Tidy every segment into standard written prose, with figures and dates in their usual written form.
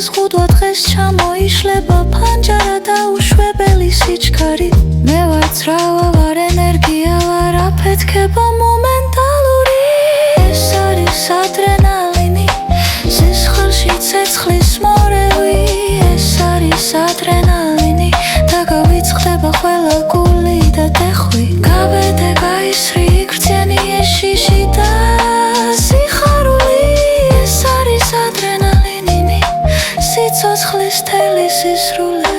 შეზღუდვა დღეს ჩამოიშლება ფანჯარა და უშვებელი სიჩქარი მე ვარ ძრავა ვარ ენერგია ვარ აფეთქება მომენტალური ეს არის ადრენალინი სისხლში ცეცხლის მორევი ეს არის ადრენალინი და გავიწყდება ყველა გული და ტეხვი გავედე გაისრი იქრძენი ეშიში და სიხარული ეს არის ადრენალინი სიცოცხლის თელი სისრული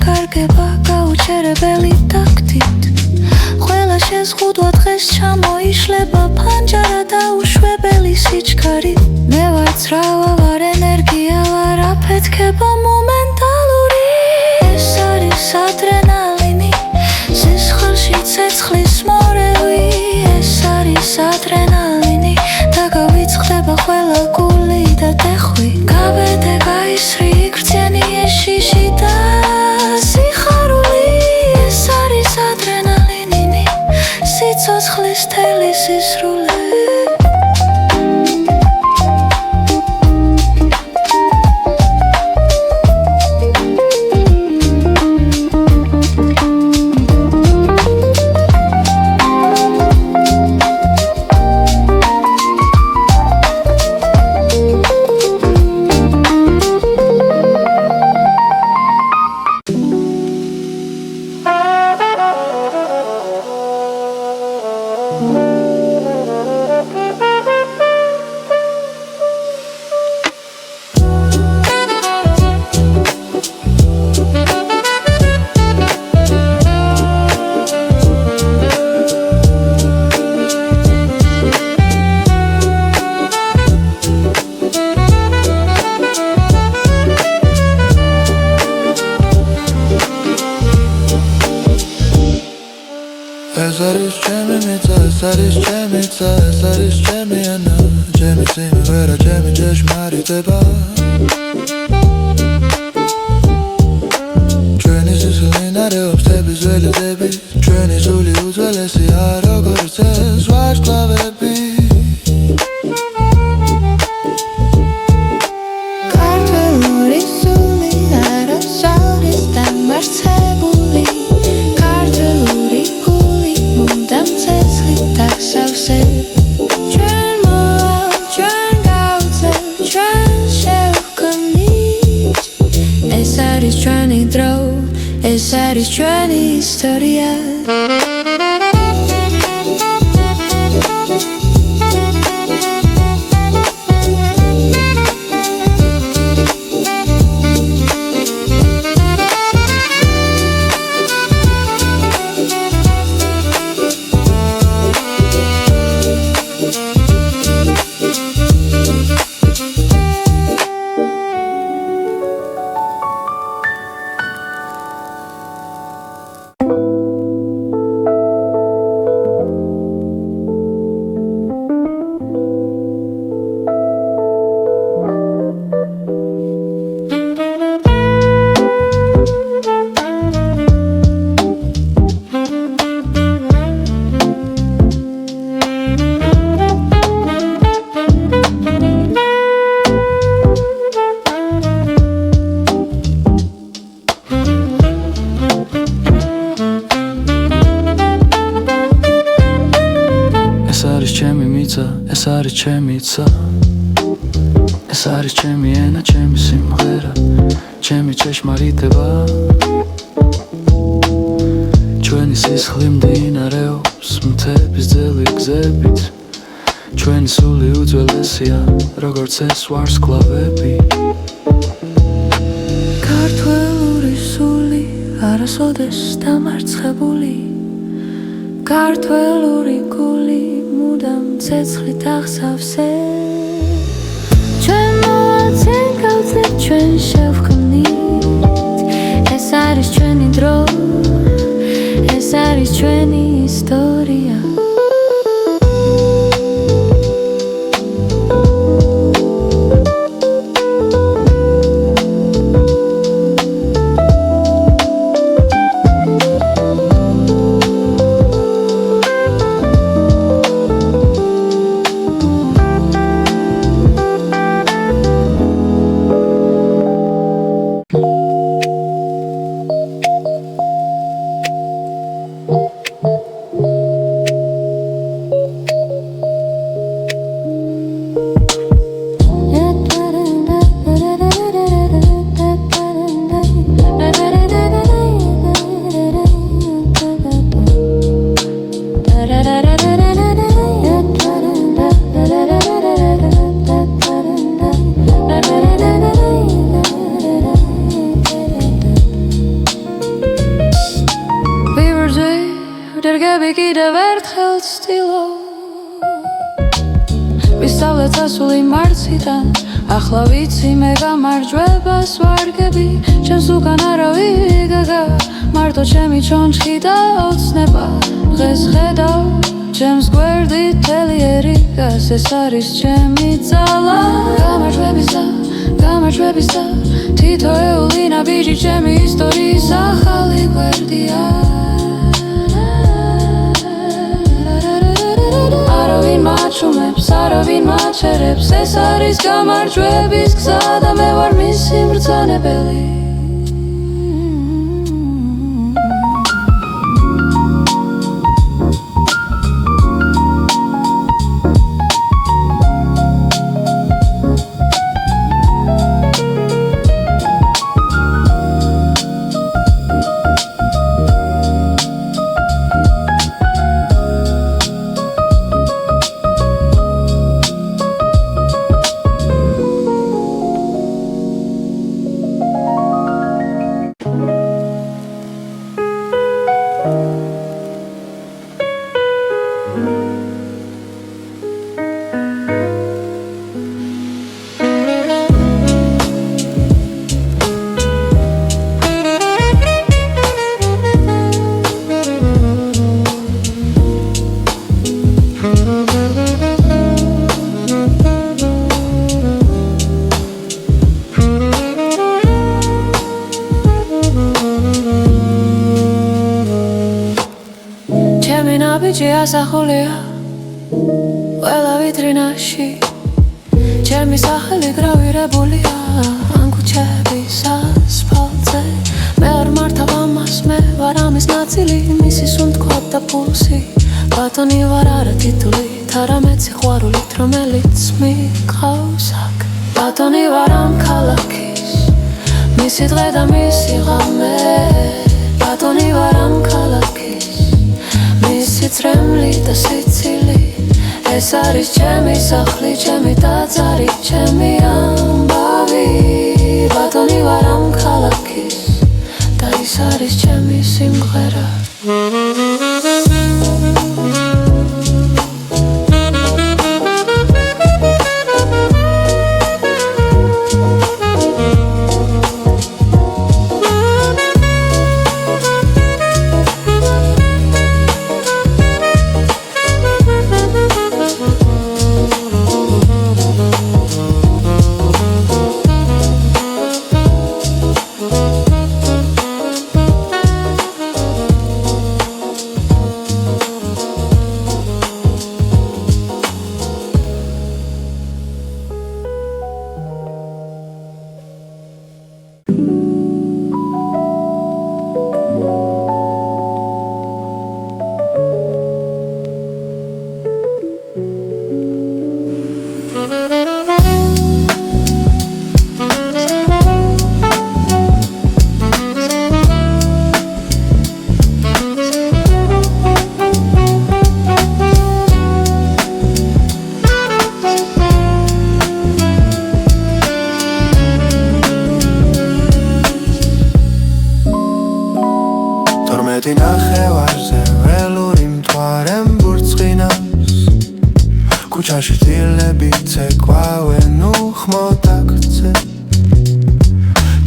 იკარგება გაუჩერებელი ტაქტით ყველა შეზღუდვა დღეს ჩამოიშლება ფანჯარა და უშვებელი სიჩქარი მე ვარ ძრავა ვარ ენერგია ვარ აფეთქება მომენტალური ეს არის ადრენალინი სისხლში ცეცხლის მორევი ეს არის ადრენალინი და გავიწყდება ყველა გული და ტეხვი გავედე გაისრი იქრძენი ეშიში და სიცოცხლის თელი სისრული ეს არის ჩემი მიწა, ეს არის ჩემი ცა, ეს არის ჩემი ენა ჩემი სიმღერა, ჩემი ჭეშმარიტება ჩვენი სისხლი ნარევობს თების ველედები ჩვენი სული უძველესია როგორც ეს ვარსკვლავები ქართველური სული არის არის დამარცხებული ქართველური ჩვენი დრო ეს არის ჩვენი ისტორია ჩემი მიწა, ეს არის ჩემი ცა ეს არის ჩემი ენა, ჩემი სიმღერა, ჩემი ჭეშმარიტება ჩვენი სისხლი მდინარეობს მთების ძელი გზებით ჩვენი სული უძველესია, როგორც ეს ვარსკვლავები ქართველური სული არასოდეს დამარცხებული ქართველური გული მუდამ ცეცხლით აღსავსე ჩვენ მოვაცინგავთ ჩვენ შევქმნით ეს არის ჩვენი დრო ეს არის ჩვენი ისტორია კიდევ ერთხელ ცდილო ვისწავლეთ ასული მარციდან ახლა ვიცი მე გამარჯვებას ვარგები ჩემს უკან არავინ გაგა მარტო ჩემი ჩონჩხი და ოცნება დღეს ხედავ ჩემს გვერდით თელიერიგას ეს არის ჩემი ძალა გამარჯვების და თითოეული ნაბიჯი ჩემი ისტორიის ახალი გვერდია არავინ მაჩუმებს, არავინ მაჩერებს ეს არის გამარჯვების გზა და მე ვარ მისი მბრძანებელი ნაბიჯი ასახულია ყველა ვიტრინაში ჩემი სახელი გრავირებულია ამ ქუჩების ასფალტზე მე არ მართავ ამას მე ვარ ამის ნაწილი მისი სუნთქვა და პულსი ბატონი ვარ არა თითულით არამედ სიყვარულით რომელიც მიყავს აქ ბატონი ვარ ამ ქალაქის მისი დღე და მისი ღამე ბატონი ვარ ამ ქალაქის მისი წრემლი და სიცილი ეს არის ჩემი სახლი, ჩემი ტაძარი, ჩემი ამბავი ბატონი ვარ ამ ქალაქის და ის არის ჩემი სიმღერა ქუჩაში დილები ცეკვავენ უხმოდ აქცე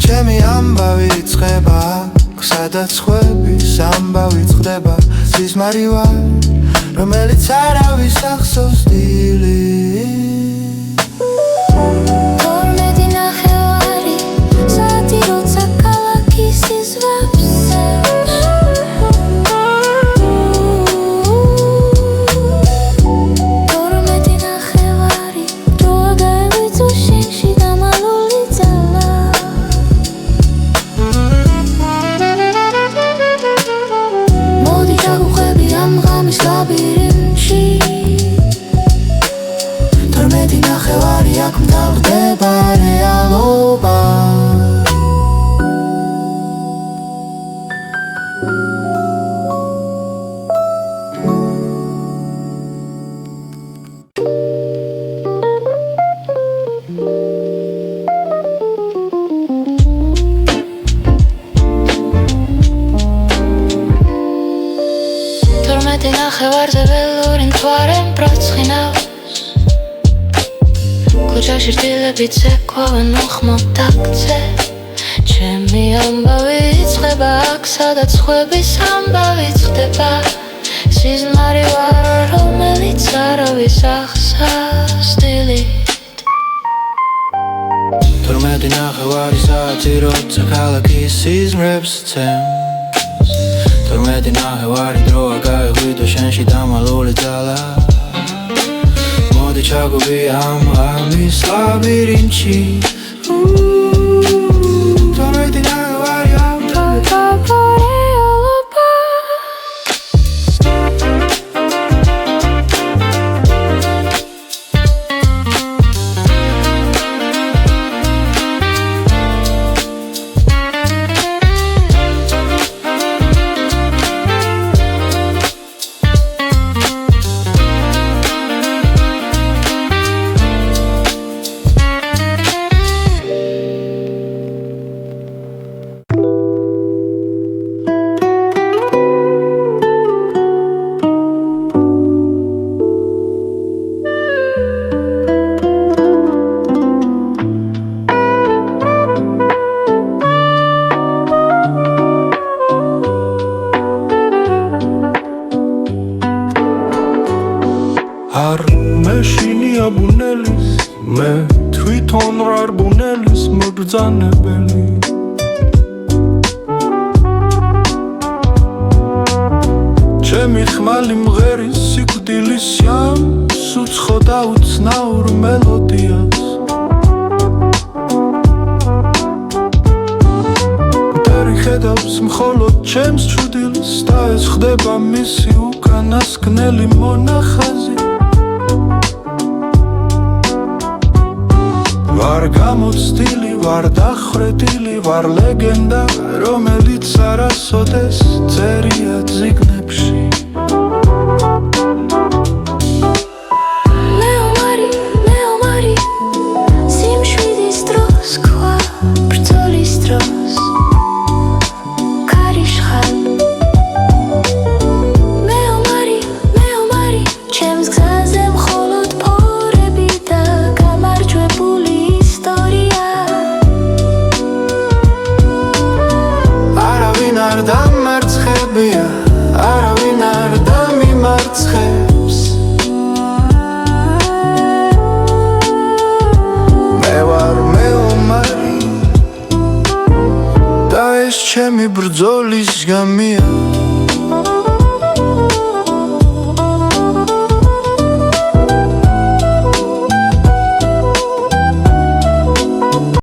ჩემი ამბავი იწყება აქ სადაც ხვების ამბავი წყდება სიზმარი ვარ რომელიც არავის ახსოვს დილით ნახევარზე ველური მთვარე ბროცხინავს ქუჩაში დილები ცეკვავენ უხმოდ აქცე ჩემი ამბავი იწყება აქ სადაც ხვების ამბავი წყდება სიზმარი ვარ რომელიც არავის ახსოვს დილით 12 ნახევარი საათი როცა ქალაქი სიზმრებს ცემს 12 ნახევარი დროა გაიღვიდო შენში დამალული ძალა მოდი ჩაგვია ამ ამის ლაბირინთში 12 ნახევარი არ მეშინია ბუნელის მე თვითონ ვარ ბუნელის მობრძანებელი ჩემი ხმალი მღერის სიკვდილის ჟამს უცხო და უცნაურ მელოდიას მტერი ხედავს მხოლოდ ჩემს ჩრდილს და ეს ხდება მისი უკანასკნელი მონახაზი ვარ გამოცდილი, ვარ დახრეტილი, ვარ ლეგენდა, რომელიც არასოდეს წერია წიგნებში მეომარი, სიმშვიდის დროს ქვა, ბრძოლის დროს ქარიშხალ მეომარი, ჩემს გზაზე მხოლოდ ფორები და გამარჯვებული არ დამარცხებია, არავინ არ დამიმარცხე